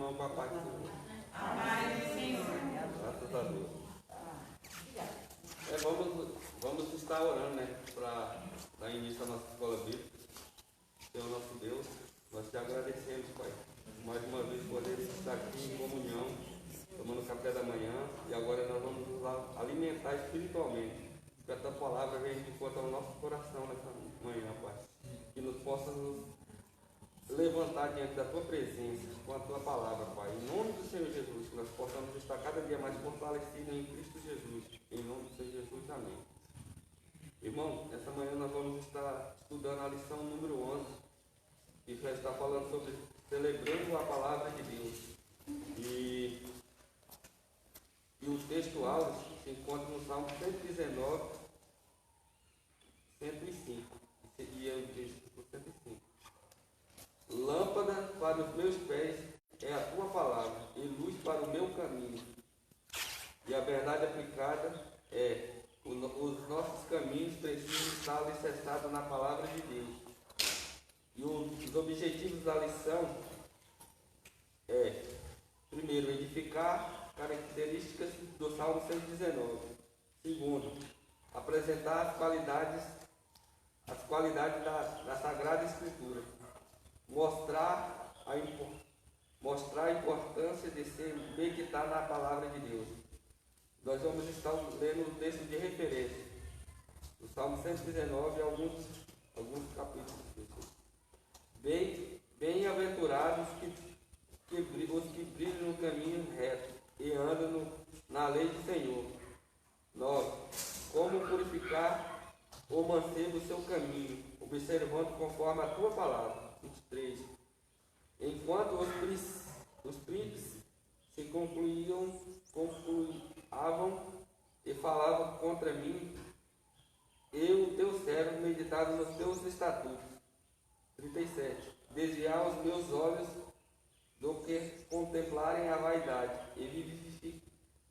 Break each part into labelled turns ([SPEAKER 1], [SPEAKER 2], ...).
[SPEAKER 1] irmão com a paz do Senhor.
[SPEAKER 2] Amém, Senhor.
[SPEAKER 1] Graças a Deus. Vamos estar orando, né? Para dar início à nossa escola bíblica. Senhor nosso Deus, nós te agradecemos, Pai. Mais uma vez poder estar aqui em comunhão, tomando café da manhã. E agora nós vamos nos alimentar espiritualmente. Que a tua palavra venha de encontro ao nosso coração nessa manhã, Pai. Que nos possa nos levantar diante da tua presença com a tua palavra, Pai. Em nome do Senhor Jesus, que nós possamos estar cada dia mais fortalecidos em Cristo Jesus. Em nome do Senhor Jesus, amém. Irmão, essa manhã nós vamos estar estudando a lição número 11, que já está falando sobre celebrando a palavra de Deus. E o texto áudio se encontra no Salmo 119, 105. E é o texto 105. Lâmpada para os meus pés é a tua palavra, e luz para o meu caminho. E a verdade aplicada é: os nossos caminhos precisam estar alicerçados na palavra de Deus. E os objetivos da lição é, primeiro, edificar características do Salmo 119. Segundo, apresentar as qualidades da Sagrada Escritura. Mostrar a importância de se meditar na palavra de Deus. Nós vamos estar lendo o texto de referência, o Salmo 119 e alguns capítulos. Bem-aventurados os que brilham no caminho reto e andam na lei do Senhor. 9. Como purificar o mancebo o seu caminho, observando conforme a tua palavra. 23. Enquanto os príncipes se concluíam e falavam contra mim, eu, teu servo, meditava nos teus estatutos. 37. Desviar os meus olhos do que contemplarem a vaidade, e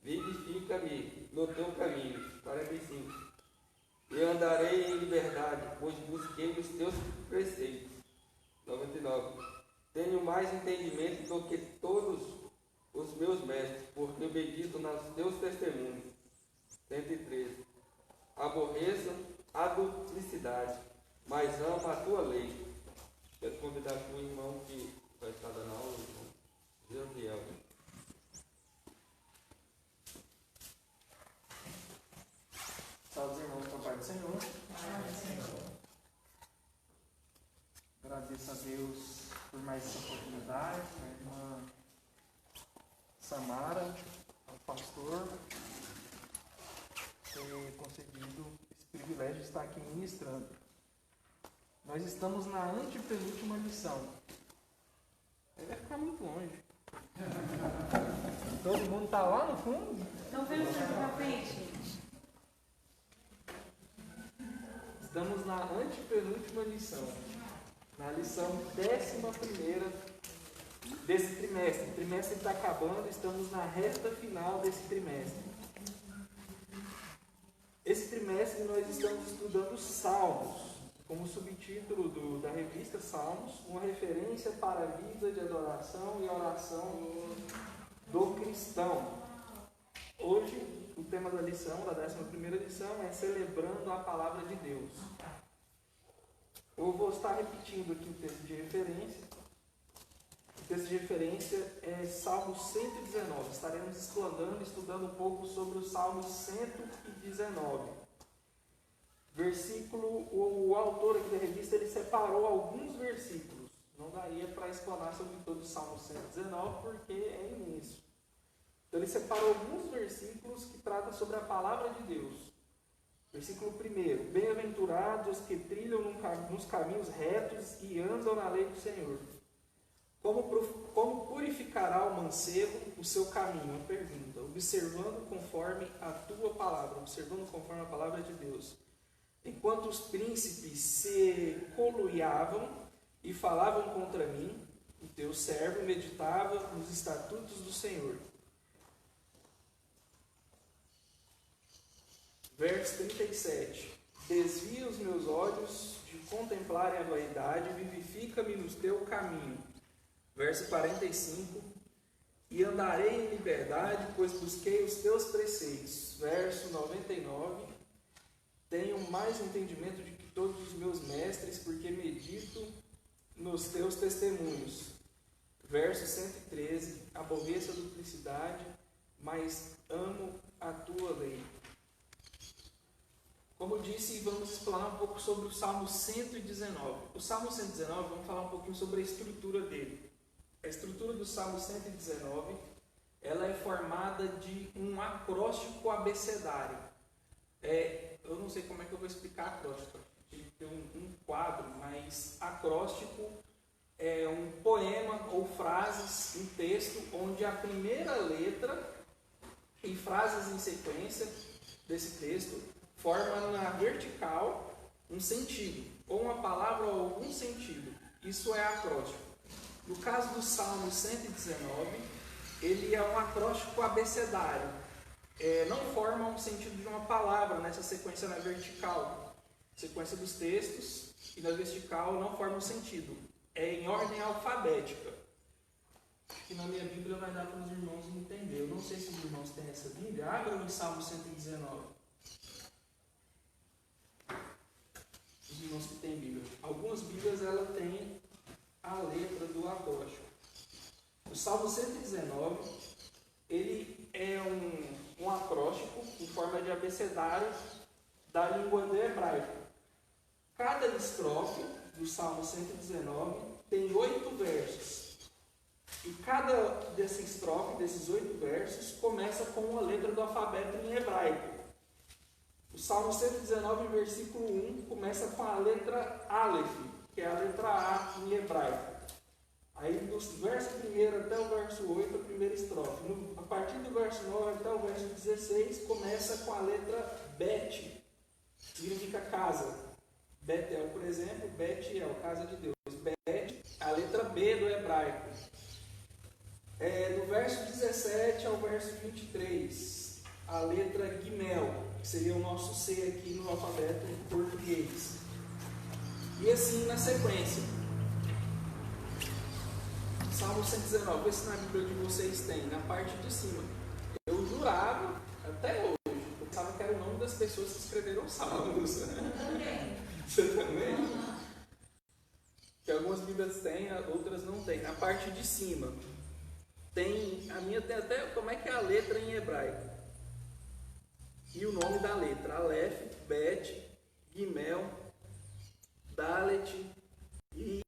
[SPEAKER 1] vivifica-me no teu caminho. 45. E andarei em liberdade, pois busquei os teus preceitos. 99. Tenho mais entendimento do que todos os meus mestres, porque eu medito nos teus testemunhos. 113. Aborreço a duplicidade, mas amo a tua lei. Quero convidar aqui o irmão que vai estar dando aula, o irmão Josiel.
[SPEAKER 3] Salve os irmãos com a paz do Senhor. Amém, Senhor. Agradeço a Deus por mais essa oportunidade, a irmã Samara, ao pastor, ter concedido esse privilégio de estar aqui ministrando. Nós estamos na antepenúltima lição. Ele vai ficar muito longe. Todo mundo está lá no fundo?
[SPEAKER 2] Então vem para frente.
[SPEAKER 3] Estamos na antepenúltima lição. Na lição 11ª desse trimestre. O trimestre está acabando, estamos na reta final desse trimestre. Esse trimestre nós estamos estudando Salmos, como subtítulo da revista Salmos, uma referência para a vida de adoração e oração do cristão. Hoje, o tema da lição, da 11ª lição, é celebrando a palavra de Deus. Eu vou estar repetindo aqui o texto de referência. O texto de referência é Salmo 119. Estaremos estudando um pouco sobre o Salmo 119. Versículo, o autor aqui da revista, ele separou alguns versículos. Não daria para explanar sobre todo o Salmo 119, porque é imenso. Então ele separou alguns versículos que tratam sobre a palavra de Deus. Versículo 1. Bem-aventurados os que trilham nos caminhos retos e andam na lei do Senhor. Como purificará o mancebo o seu caminho? Uma pergunta. Observando conforme a tua palavra. Observando conforme a palavra de Deus. Enquanto os príncipes se coluiavam e falavam contra mim, o teu servo meditava nos estatutos do Senhor. Verso 37. Desvia os meus olhos de contemplarem a vaidade, vivifica-me no teu caminho. Verso 45. e andarei em liberdade, pois busquei os teus preceitos. Verso 99. Tenho mais entendimento do que todos os meus mestres, porque medito nos teus testemunhos. Verso 113. Aborreço a duplicidade, mas amo a tua lei. Como eu disse, vamos explanar um pouco sobre o Salmo 119. O Salmo 119, vamos falar um pouquinho sobre a estrutura dele. A estrutura do Salmo 119, ela é formada de um acróstico abecedário. Eu não sei como é que eu vou explicar acróstico. Tem um quadro, mas acróstico é um poema ou frases, um texto, onde a primeira letra e frases em sequência desse texto forma na vertical um sentido, ou uma palavra ou algum sentido. Isso é acróstico. No caso do Salmo 119, ele é um acróstico abecedário. Não forma um sentido de uma palavra nessa sequência na vertical. Sequência dos textos e na vertical não forma um sentido. É em ordem alfabética. Que na minha Bíblia vai dar para os irmãos entender. Eu não sei se os irmãos têm essa Bíblia. Abram o Salmo 119. Os irmãos que têm Bíblia. Algumas Bíblias ela tem a letra do acróstico. O Salmo 119, ele é um acróstico em forma de abecedário da língua do hebraico. Cada estrofe do Salmo 119 tem 8 versos. E cada dessa estrofe, desses 8 versos, começa com uma letra do alfabeto em hebraico. O Salmo 119, versículo 1, começa com a letra Aleph, que é a letra A em hebraico. Aí, do verso 1 até o verso 8, a primeira estrofe. A partir do verso 9 até o verso 16, começa com a letra Bet, que significa casa. Betel, por exemplo, Betel, casa de Deus. Bet, a letra B do hebraico. Do verso 17 ao verso 23, a letra Gimel, que seria o nosso C aqui no alfabeto português. E assim na sequência. Salmo 119, vê se na Bíblia de vocês tem, na parte de cima. Eu jurava, até hoje, eu pensava que era o nome das pessoas que escreveram salmos. Você também? Que algumas Bíblias têm, outras não têm. Na parte de cima, tem, a minha tem até, como é que é a letra em hebraico? E o nome da letra, Aleph, Bet, Gimel, Dalet, I,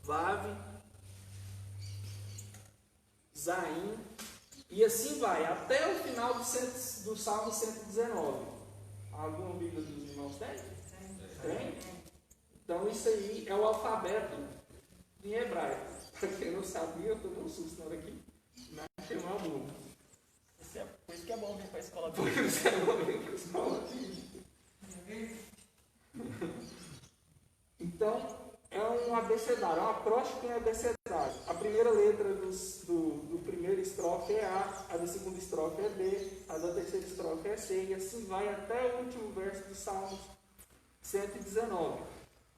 [SPEAKER 3] Vav, Zain, e assim vai, até o final do Salmo 119. Alguma Bíblia dos irmãos tem? Tem? Então isso aí é o alfabeto em hebraico. Para quem não sabia, eu tomei um susto na hora que achei uma aluna.
[SPEAKER 4] Por isso que é bom vir para a escola
[SPEAKER 3] Por
[SPEAKER 4] bíblica.
[SPEAKER 3] isso que é bom vir para a escola bíblica. Então, é um abecedário, é um acróstico em abecedário. A primeira letra do primeiro estrofe é A da segunda estrofe é B, a da terceira estrofe é C, e assim vai até o último verso do Salmo 119.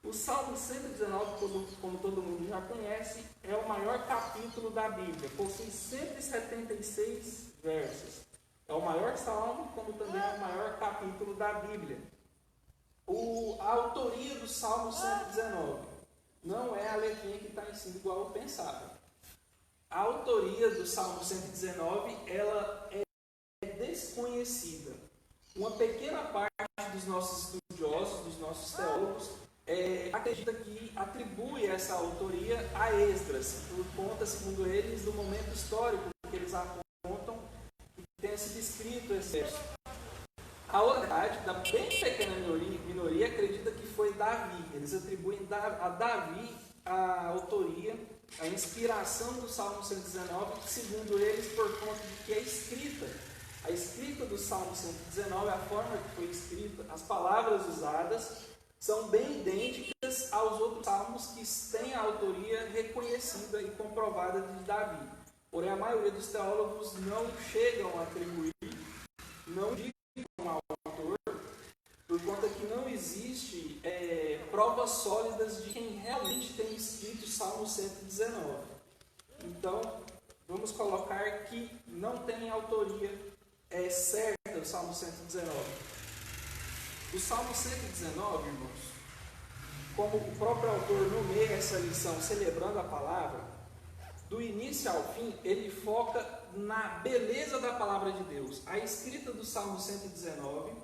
[SPEAKER 3] O Salmo 119, como todo mundo já conhece, é o maior capítulo da Bíblia, possui 176 versos. É o maior salmo, como também é o maior capítulo da Bíblia. A autoria do Salmo 119 não é a letrinha que está em cima, igual eu pensava. A autoria do Salmo 119, ela é desconhecida. Uma pequena parte dos nossos estudiosos, dos nossos teólogos, acredita que atribui essa autoria a Esdras, por conta, segundo eles, do momento histórico que eles apontam que tenha sido escrito esse verso. A outra parte, da bem pequena minoria, acredita que foi Davi. Eles atribuem a Davi a autoria, a inspiração do Salmo 119, que, segundo eles, por conta de que a escrita do Salmo 119, a forma que foi escrita, as palavras usadas, são bem idênticas aos outros salmos que têm a autoria reconhecida e comprovada de Davi. Porém, a maioria dos teólogos não chegam a atribuir, não indicam ao autor, por conta que não existe provas sólidas de quem realmente tem escrito o Salmo 119. Então, vamos colocar que não tem autoria certa o Salmo 119. O Salmo 119, irmãos, como o próprio autor nomeia essa lição, celebrando a palavra, do início ao fim, ele foca na beleza da palavra de Deus. A escrita do Salmo 119,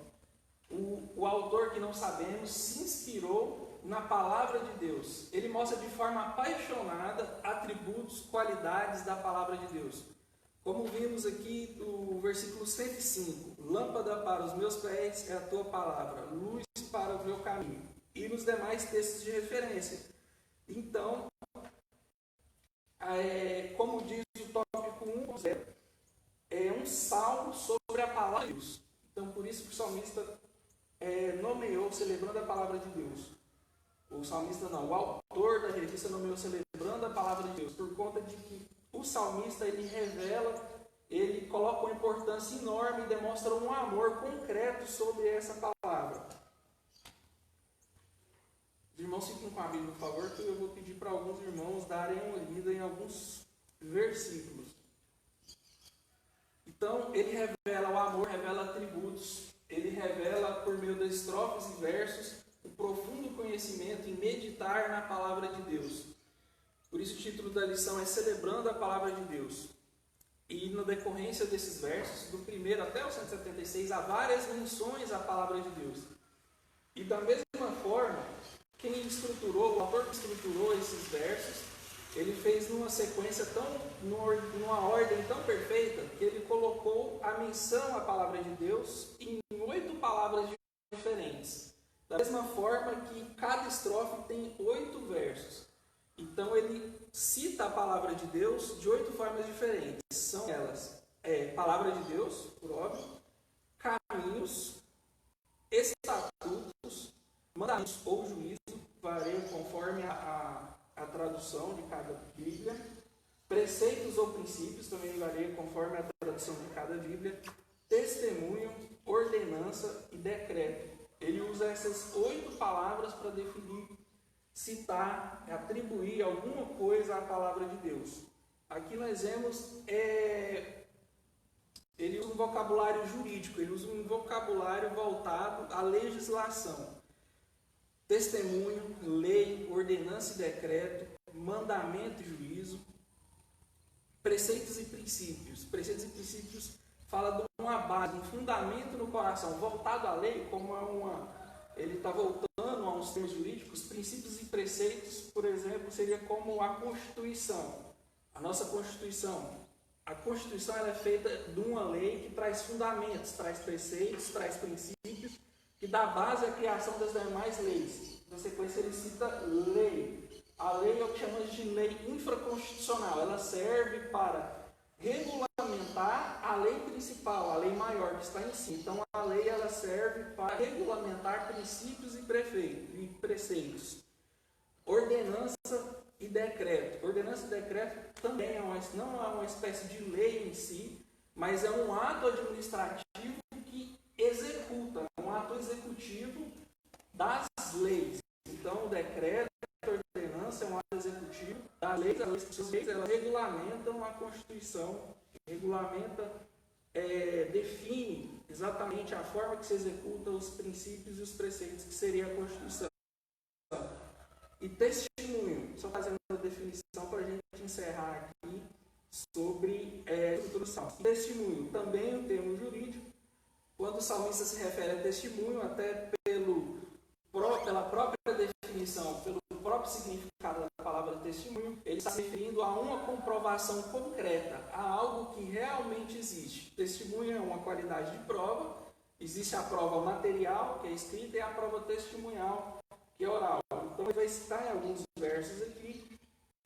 [SPEAKER 3] o autor, que não sabemos, se inspirou na palavra de Deus. Ele mostra de forma apaixonada atributos, qualidades da palavra de Deus. Como vimos aqui no versículo 105, lâmpada para os meus pés é a tua palavra, luz para o meu caminho. E nos demais textos de referência. Então, como diz o tópico 1.0, é um salmo sobre a palavra de Deus. Então, por isso que o salmista nomeou celebrando a palavra de Deus. O salmista não, o autor da revista nomeou celebrando a palavra de Deus, por conta de que o salmista, ele revela, ele coloca uma importância enorme e demonstra um amor concreto sobre essa palavra. Os irmãos fiquem com a Bíblia, por favor, que eu vou pedir para alguns irmãos darem uma lida em alguns versículos. Então, ele revela o amor, revela atributos, ele revela por meio das estrofes e versos o profundo conhecimento em meditar na palavra de Deus. Por isso o título da lição é Celebrando a Palavra de Deus. E na decorrência desses versos, do 1 até o 176, há várias menções à palavra de Deus. E da mesma forma, o autor que estruturou esses versos, ele fez numa sequência numa ordem tão perfeita, que ele colocou a menção à palavra de Deus em 8 palavras diferentes. Da mesma forma que cada estrofe tem 8 versos. Então ele cita a palavra de Deus de 8 formas diferentes. São elas: palavra de Deus, por óbvio, caminhos, estatutos, mandamentos ou juízo, varia conforme a tradução de cada Bíblia, preceitos ou princípios, também varia conforme a tradução de cada Bíblia, testemunho, ordenança e decreto. Ele usa essas 8 palavras para definir, citar, atribuir alguma coisa à palavra de Deus. Aqui nós vemos, ele usa um vocabulário jurídico, ele usa um vocabulário voltado à legislação. Testemunho, lei, ordenança e decreto, mandamento e juízo, preceitos e princípios. Preceitos e princípios fala de uma base, um fundamento no coração, voltado à lei, como ele está voltando a uns termos jurídicos. Princípios e preceitos, por exemplo, seria como a Constituição. A nossa Constituição. A Constituição ela é feita de uma lei que traz fundamentos, traz preceitos, traz princípios, que dá base à criação das demais leis. Na sequência ele cita lei. A lei é o que chamamos de lei infraconstitucional. Ela serve para regulamentar a lei principal, a lei maior que está em si. Então a lei ela serve para regulamentar princípios e preceitos. Ordenança e decreto. Ordenança e decreto também não é uma espécie de lei em si, mas é um ato administrativo que executa, um ato executivo das leis. Então o decreto, a ordenança é um ato executivo das leis. As leis elas regulamentam a Constituição, define exatamente a forma que se executa os princípios e os preceitos, que seria a Constituição. E testemunho, só fazendo a definição para a gente encerrar aqui sobre a introdução. Testemunho, também um termo jurídico. Quando o salmista se refere a testemunho, até pela própria definição, pelo próprio significado da palavra testemunho, ele está se referindo a uma comprovação concreta, a algo que realmente existe. Testemunho é uma qualidade de prova. Existe a prova material, que é escrita, e a prova testemunhal, que é oral. Então ele vai citar em alguns versos aqui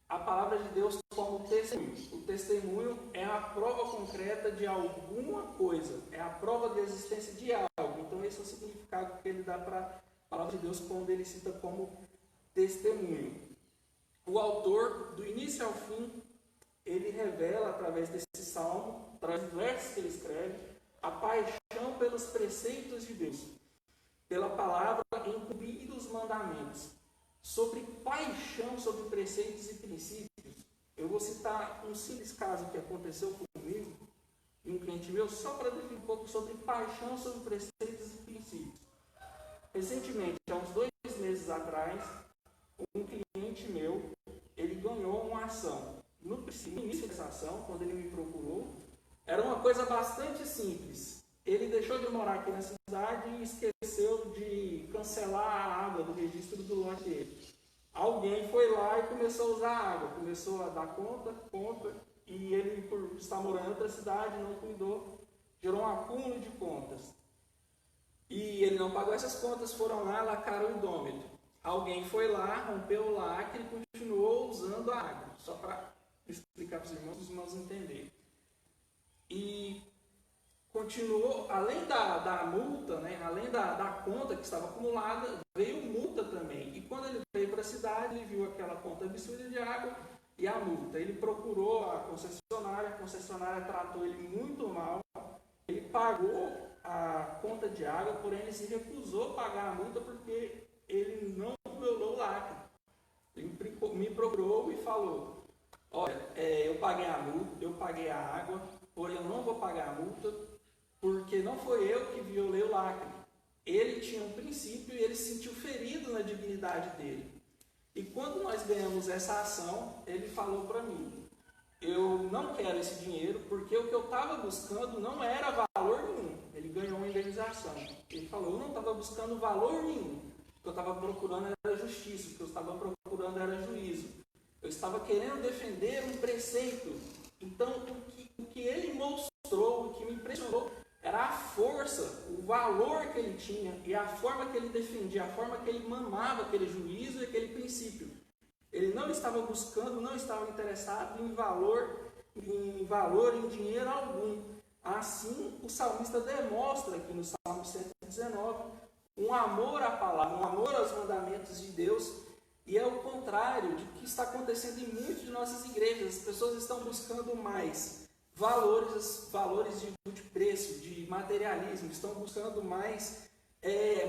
[SPEAKER 3] a palavra de Deus como testemunho. O testemunho é a prova concreta de alguma coisa, é a prova da existência de algo. Então esse é o significado que ele dá para a palavra de Deus quando ele cita como testemunho. O autor, do início ao fim, ele revela através desse salmo, através dos versos que ele escreve, a paixão pelos preceitos de Deus, pela palavra em cumprir os mandamentos. Sobre paixão, sobre preceitos e princípios, Eu vou citar um simples caso que aconteceu comigo e um cliente meu, só para definir um pouco sobre paixão, sobre preceitos e princípios. Recentemente, há uns 2 meses atrás, um cliente meu, ele ganhou uma ação. No início dessa ação, quando ele me procurou, era uma coisa bastante simples. Ele deixou de morar aqui na cidade e esqueceu de cancelar a água do registro do lote dele. Alguém foi lá e começou a usar a água, começou a dar conta, e ele, por estar morando em outra cidade, não cuidou, gerou um acúmulo de contas. E ele não pagou essas contas, foram lá, lacraram o idômetro. Alguém foi lá, rompeu o lacre e continuou usando a água, só para explicar para os irmãos entenderem. E continuou, além da multa, né, além da conta que estava acumulada, veio multa também. E quando ele veio para a cidade, ele viu aquela conta absurda de água e a multa. Ele procurou a concessionária tratou ele muito mal. Ele pagou a conta de água, porém ele se recusou a pagar a multa porque ele não violou o lacre. Ele me procurou e falou: olha, eu paguei a multa, eu paguei a água, porém eu não vou pagar a multa porque não foi eu que violei o lacre. Ele tinha um princípio e ele se sentiu ferido na dignidade dele. E quando nós ganhamos essa ação, ele falou para mim: eu não quero esse dinheiro porque o que eu estava buscando não era valor nenhum. Ele ganhou uma indenização. Ele falou: eu não estava buscando valor nenhum. O que eu estava procurando era justiça, o que eu estava procurando era juízo. Eu estava querendo defender um preceito. Então, o que ele mostrou, o que me impressionou, era a força, o valor que ele tinha e a forma que ele defendia, a forma que ele mamava aquele juízo e aquele princípio. Ele não estava buscando, não estava interessado em valor, em dinheiro algum. Assim, o salmista demonstra aqui no Salmo 119 um amor à palavra, um amor aos mandamentos de Deus, e é o contrário de que está acontecendo em muitas de nossas igrejas. As pessoas estão buscando mais valores de preço, de materialismo, estão buscando mais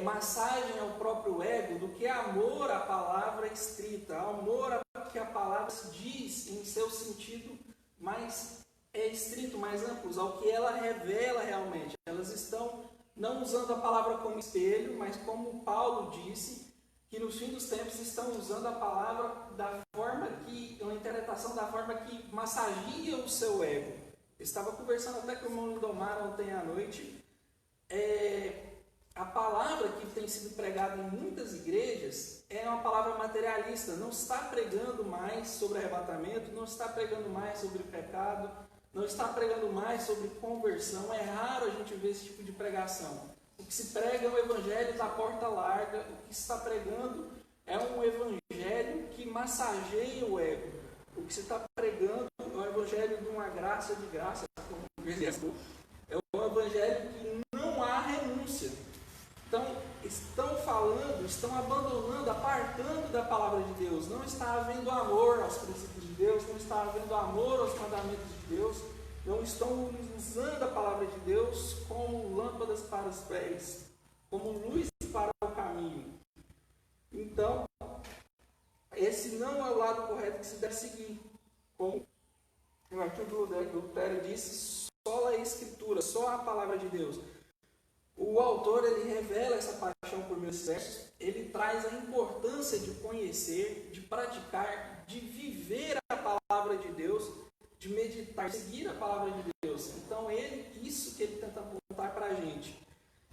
[SPEAKER 3] massagem ao próprio ego do que amor à palavra escrita, amor ao que a palavra diz em seu sentido mais estrito, mais amplo, ao que ela revela realmente. Elas estão não usando a palavra como espelho, mas como Paulo disse, que no fim dos tempos estão usando a palavra da forma que, uma interpretação da forma que massageia o seu ego. Eu estava conversando até com o irmão Lindomar ontem à noite. A palavra que tem sido pregada em muitas igrejas é uma palavra materialista, não está pregando mais sobre arrebatamento, não está pregando mais sobre pecado, não está pregando mais sobre conversão. É raro a gente ver esse tipo de pregação. O que se prega é o evangelho da porta larga, o que se está pregando é um evangelho que massageia o ego. O que se está pregando é o evangelho de uma graça de graça, é um evangelho que não há renúncia. Então, estão abandonando, apartando da palavra de Deus. Não está havendo amor aos princípios de Deus, não está havendo amor aos mandamentos de Deus, não estão usando a palavra de Deus como lâmpadas para os pés, como luz para o caminho. Então, esse não é o lado correto que se deve seguir. Como o Martinho Lutero disse, só a Escritura, só a palavra de Deus. O autor, ele revela essa paixão por meus versos, ele traz a importância de conhecer, de praticar, de viver a palavra de Deus, de meditar, de seguir a palavra de Deus. Então, isso que ele tenta apontar para a gente.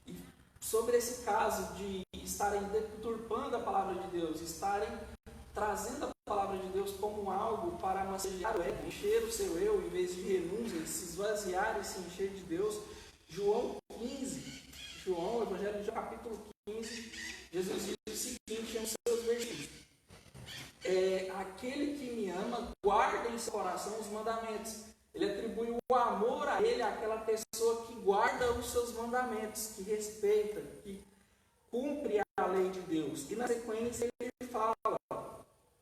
[SPEAKER 3] E sobre esse caso de estarem deturpando a palavra de Deus, estarem trazendo a palavra de Deus como algo para massagear o ego, encher o seu eu, em vez de renúncia, se esvaziar e se encher de Deus. João 15, João, Evangelho de João, capítulo 15, Jesus diz o seguinte em seus versículos: aquele que me ama, guarda em seu coração os mandamentos. Ele atribui o amor a ele, àquela pessoa que guarda os seus mandamentos, que respeita, que cumpre a lei de Deus. E na sequência ele fala,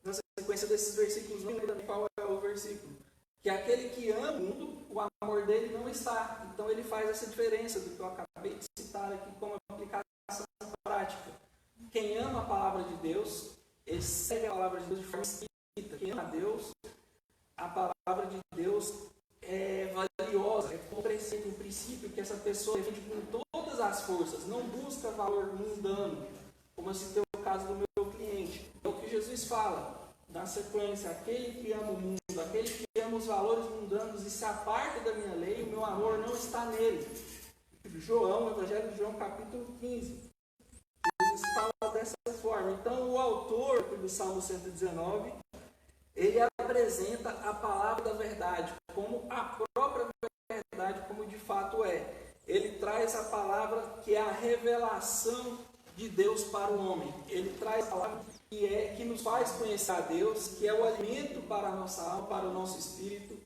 [SPEAKER 3] na sequência desses versículos, não lembro qual é o versículo, que aquele que ama o mundo, o amor dele não está. Então ele faz essa diferença do que eu acabei de citar aqui como aplicação prática. Quem ama a palavra de Deus, ele segue a palavra de Deus de forma escrita. Quem ama a Deus a palavra de Deus é valiosa, é um preceito, um princípio que essa pessoa defende com todas as forças, não busca valor mundano, como eu citei o caso do meu cliente. É o que Jesus fala na sequência: aquele que ama o mundo, aquele que ama os valores mundanos e se aparta da minha lei, o meu amor não está nele. João, Evangelho de João, capítulo 15. Jesus fala dessa forma. Então, o autor do Salmo 119, ele apresenta a palavra da verdade como a própria verdade, como de fato é. Ele traz a palavra que é a revelação de Deus para o homem. Ele traz a palavra que nos faz conhecer a Deus, que é o alimento para a nossa alma, para o nosso espírito,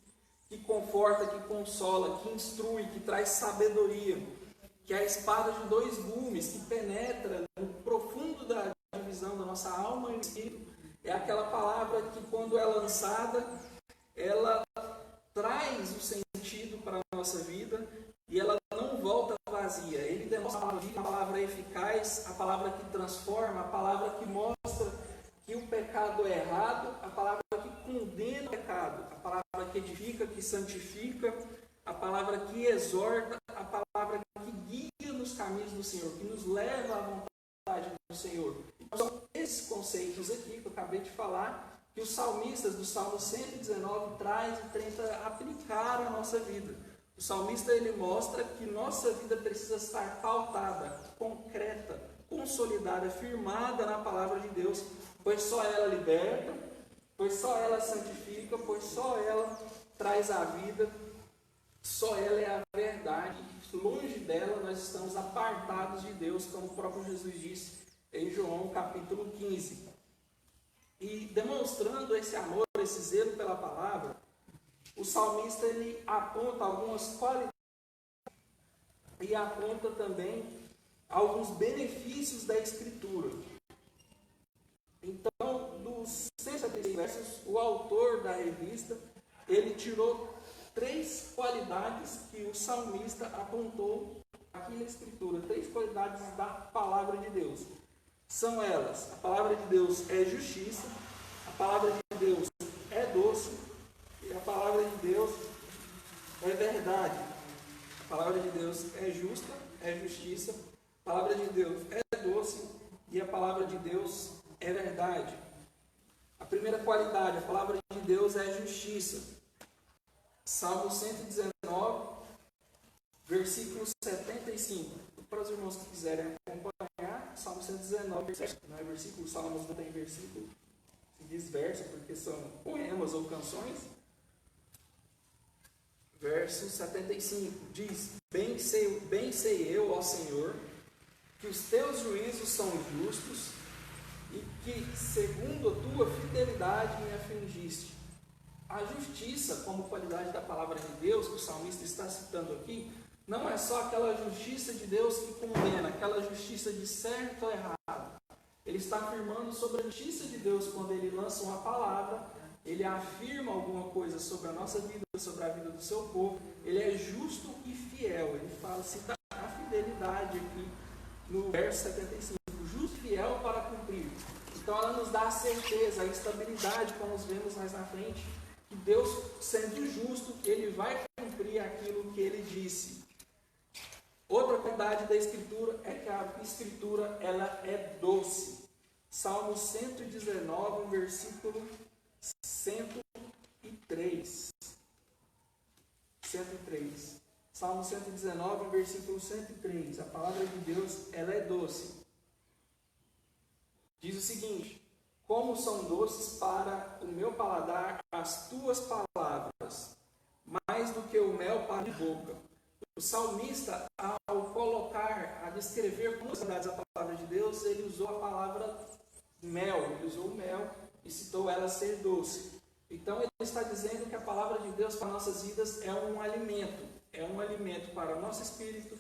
[SPEAKER 3] que conforta, que consola, que instrui, que traz sabedoria, que é a espada de dois gumes, que penetra no profundo da divisão da nossa alma e espírito. É aquela palavra que, quando é lançada, ela traz o sentido para a nossa vida e ela não volta vazia. Ele demonstra a palavra eficaz, a palavra que transforma, a palavra que mostra que o pecado é errado, a palavra que condena o pecado, a palavra que edifica, que santifica, a palavra que exorta, a palavra que guia nos caminhos do Senhor, que nos leva à vontade do Senhor. Então, são esses conceitos aqui que eu acabei de falar, que os salmistas do Salmo 119 traz e tenta aplicar à nossa vida. O salmista, ele mostra que nossa vida precisa estar pautada, concreta, consolidada, firmada na palavra de Deus, pois só ela liberta, pois só ela santifica, pois só ela traz a vida, só ela é a verdade. Longe dela nós estamos apartados de Deus, como o próprio Jesus disse em João capítulo 15. E demonstrando esse amor, esse zelo pela palavra, o salmista, ele aponta algumas qualidades e aponta também alguns benefícios da Escritura. Então, dos 176 versos, o autor da revista, ele tirou 3 qualidades que o salmista apontou aqui na Escritura, 3 qualidades da palavra de Deus. São elas: a palavra de Deus é justiça, a palavra de Deus é doce, e a palavra de Deus é verdade. A palavra de Deus é justa, é justiça, a palavra de Deus é doce e a palavra de Deus é verdade. A primeira qualidade, a palavra de Deus é justiça. Salmo 119, versículo 75. Para os irmãos que quiserem acompanhar, Salmo 119, não é versículo, Salmos não tem versículo, se diz verso, porque são poemas ou canções. Verso 75 diz: bem sei eu, ó Senhor, que os teus juízos são justos e que, segundo a tua fidelidade, me afligiste. A justiça, como qualidade da palavra de Deus, que o salmista está citando aqui, não é só aquela justiça de Deus que condena, aquela justiça de certo ou errado. Ele está afirmando sobre a justiça de Deus quando ele lança uma palavra, ele afirma alguma coisa sobre a nossa vida, sobre a vida do seu povo. Ele é justo e fiel. Ele fala, cita a fidelidade aqui no verso 75, justo e fiel para cumprir. Então ela nos dá a certeza, a estabilidade, como nós vemos mais na frente, que Deus, sendo justo, ele vai cumprir aquilo que ele disse. Outra qualidade da Escritura é que a Escritura, ela é doce. Salmo 119, versículo 103. 103. Salmo 119, versículo 103. A palavra de Deus, ela é doce. Diz o seguinte: como são doces para o meu paladar as tuas palavras, mais do que o mel para a boca. O salmista, ao colocar, a descrever como qualidades a palavra de Deus, ele usou a palavra mel, ele usou o mel e citou ela ser doce. Então ele está dizendo que a palavra de Deus para nossas vidas é um alimento para o nosso espírito,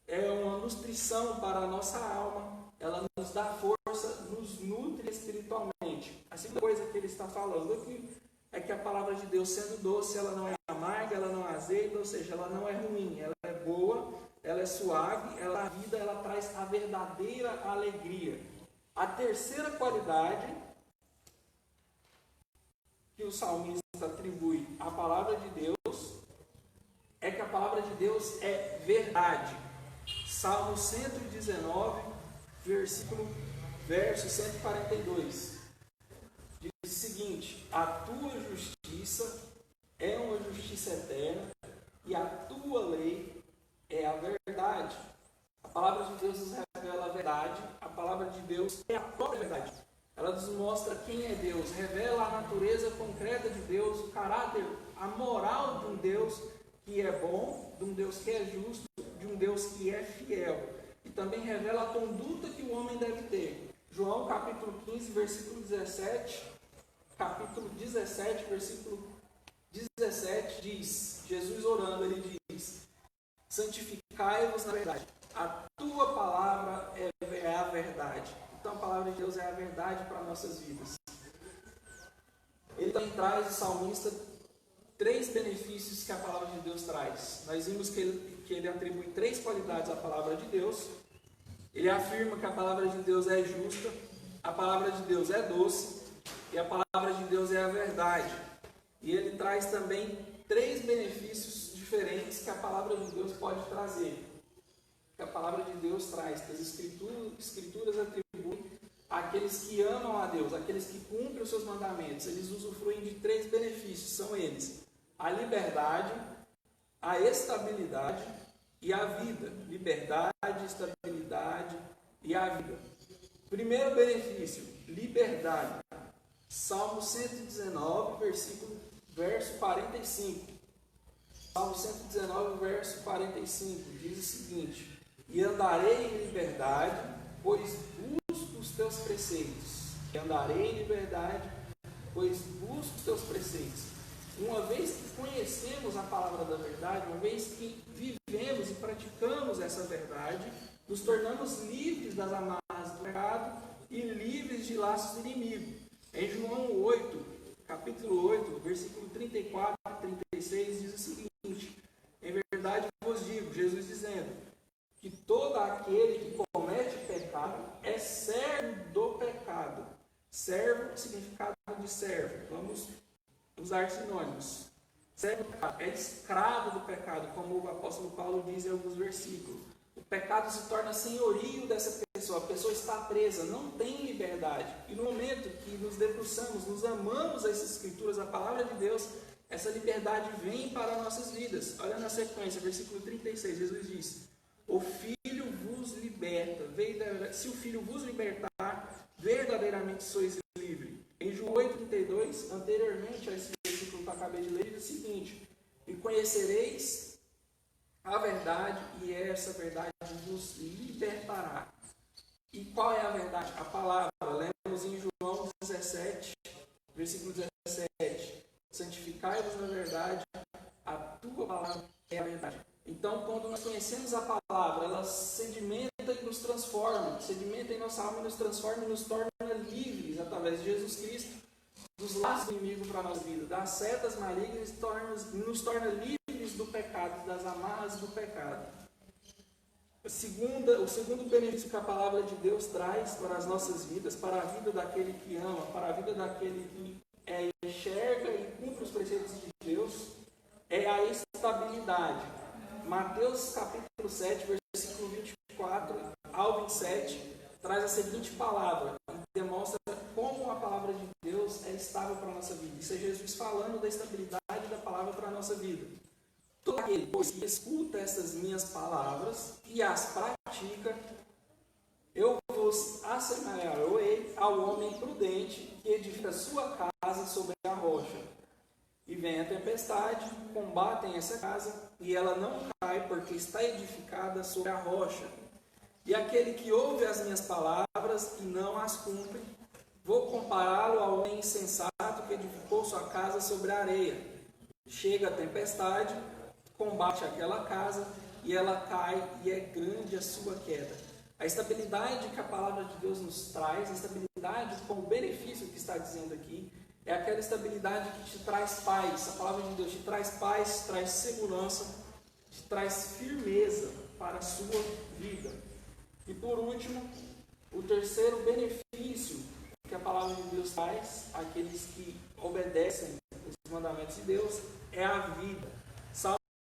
[SPEAKER 3] é uma nutrição para a nossa alma, ela nos dá força, nos nutre espiritualmente. A segunda coisa que ele está falando aqui é que a palavra de Deus, sendo doce, ela não é amarga, ela não é azeita, ou seja, ela não é ruim, ela é boa, ela é suave, ela dá vida, ela traz a verdadeira alegria. A terceira qualidade que o salmista salmista atribui à palavra de Deus é que a palavra de Deus é verdade. Salmo 119, verso 142. Diz o seguinte: a tua justiça é uma justiça eterna e a tua lei é a verdade. A palavra de Deus nos revela a verdade, a palavra de Deus é a própria verdade. Ela nos mostra quem é Deus, revela a natureza concreta de Deus, o caráter, a moral de um Deus que é bom, de um Deus que é justo, de um Deus que é fiel. E também revela a conduta que o homem deve ter. João capítulo 15, versículo 17, capítulo 17, versículo 17 diz, Jesus orando, ele diz: santificai-vos na verdade, a tua palavra é a verdade. Então a palavra de Deus é a verdade para nossas vidas. Ele também traz, o salmista, 3 benefícios que a palavra de Deus traz. Nós vimos que ele atribui 3 qualidades à palavra de Deus. Ele afirma que a palavra de Deus é justa, a palavra de Deus é doce e a palavra de Deus é a verdade. E ele traz também 3 benefícios diferentes que a palavra de Deus pode trazer. Que a palavra de Deus traz, que as escrituras atribuem àqueles que amam a Deus, àqueles que cumprem os seus mandamentos. Eles usufruem de 3 benefícios, são eles: a liberdade, a estabilidade e a vida. Liberdade, estabilidade e a vida. Primeiro benefício, liberdade. Salmo 119, verso 45. Salmo 119, verso 45, diz o seguinte: e andarei em liberdade, pois busco os teus preceitos. E andarei em liberdade, pois busco os teus preceitos. Uma vez que conhecemos a palavra da verdade, uma vez que vivemos e praticamos essa verdade, nos tornamos livres das amarras do pecado e livres de laços do inimigo. Em João 8, capítulo 8, versículo 34 e 36, diz o seguinte: em verdade vos digo, Jesus dizendo, que todo aquele que comete pecado é servo do pecado. Servo, significado de servo. Vamos usar sinônimos. Servo do pecado é escravo do pecado, como o apóstolo Paulo diz em alguns versículos. O pecado se torna senhorio dessa pessoa. A pessoa está presa, não tem liberdade. E no momento que nos debruçamos, nos amamos a essas escrituras, a palavra de Deus, essa liberdade vem para nossas vidas. Olha na sequência, versículo 36, Jesus diz: o Filho vos liberta. Se o Filho vos libertar, verdadeiramente sois livres. Em João 8,32, anteriormente a esse versículo que eu acabei de ler, diz o seguinte: e conhecereis a verdade, e essa verdade vos libertará. E qual é a verdade? A palavra. Lemos em João 17, versículo 17: santificai-vos na verdade, a tua palavra é a verdade. Então, quando nós conhecemos a palavra, ela sedimenta e nos transforma, sedimenta em nossa alma e nos transforma e nos torna livres através de Jesus Cristo, dos laços do inimigo para a nossa vida, das setas malignas, nos torna livres do pecado, das amarras do pecado. O segundo benefício que a palavra de Deus traz para as nossas vidas, para a vida daquele que ama, para a vida daquele que enxerga e cumpre os preceitos de Deus, é a estabilidade. Mateus capítulo 7, versículo 24 ao 27, traz a seguinte palavra, e demonstra como a palavra de Deus é estável para a nossa vida. Isso é Jesus falando da estabilidade da palavra para a nossa vida. Todo aquele, pois, que escuta essas minhas palavras e as pratica, eu vos assemelharei ao homem prudente que edifica sua casa sobre a rocha. E vem a tempestade, combatem essa casa, e ela não cai, porque está edificada sobre a rocha. E aquele que ouve as minhas palavras e não as cumpre, vou compará-lo ao homem insensato que edificou sua casa sobre a areia. Chega a tempestade, combate aquela casa, e ela cai, e é grande a sua queda. A estabilidade que a palavra de Deus nos traz, a estabilidade como benefício que está dizendo aqui, é aquela estabilidade que te traz paz. A palavra de Deus te traz paz, te traz segurança, te traz firmeza para a sua vida. E por último, o terceiro benefício que a palavra de Deus traz àqueles que obedecem os mandamentos de Deus é a vida.